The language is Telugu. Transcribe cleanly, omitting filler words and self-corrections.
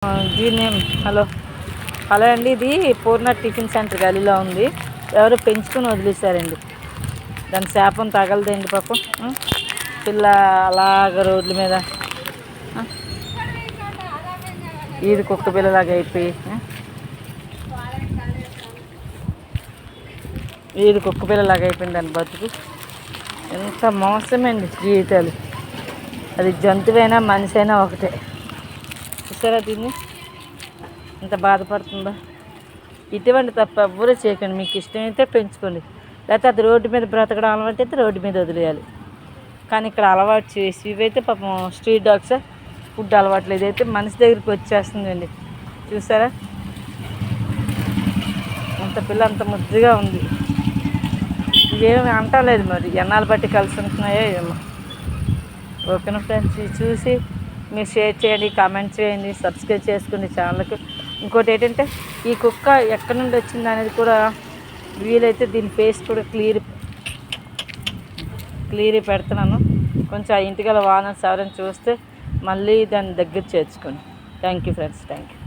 దీన్ని హలో హలో అండి, ఇది పూర్ణ టిఫిన్ సెంటర్ గలీలో ఉంది. ఎవరు పెంచుకొని వదిలేశారండి. దాని శాపం తగలదండి పాపం. పిల్ల అలాగ రోడ్ల మీద ఇది కుక్క పిల్లలాగా అయిపోయి ఇది కుక్క పిల్లలాగా అయిపోయింది దాని బతుకు. ఎంత మోసమండి జీవితాలు. అది జంతువైనా మనిషి అయినా ఒకటే. చూసారా దీన్ని ఎంత బాధపడుతుందో. ఇటువంటి తప్ప ఎవ్వరూ చేయకండి. మీకు ఇష్టమైతే పెంచుకోండి, లేకపోతే అది రోడ్డు మీద బ్రతకడం అలవాటు అయితే రోడ్డు మీద వదిలేయాలి. కానీ ఇక్కడ అలవాటు చేసి ఇవైతే పాపం స్ట్రీట్ డాగ్స్ ఫుడ్ అలవాట్లేదు అయితే మనిషి దగ్గరికి వచ్చేస్తుందండి. చూసారా అంత పిల్ల అంత ముద్దుగా ఉంది. ఇవేమి అంటలేదు మరి ఎన్నాళ్ళు బట్టి కలిసి ఉంటున్నాయో ఏమో. ఓకేనా ఫ్రెండ్స్, చూసి మీరు షేర్ చేయండి, కామెంట్ చేయండి, సబ్స్క్రైబ్ చేసుకోండి ఛానల్కి. ఇంకోటి ఏంటంటే ఈ కుక్క ఎక్కడి నుండి వచ్చింది అనేది కూడా వీలైతే దీని ఫేస్ కూడా క్లియర్ పెడుతున్నాను. కొంచెం ఆ ఇంటిగల వానర్స్ ఎవరైనా చూస్తే మళ్ళీ దాన్ని దగ్గర చేర్చుకోండి. Thank you friends, thank you.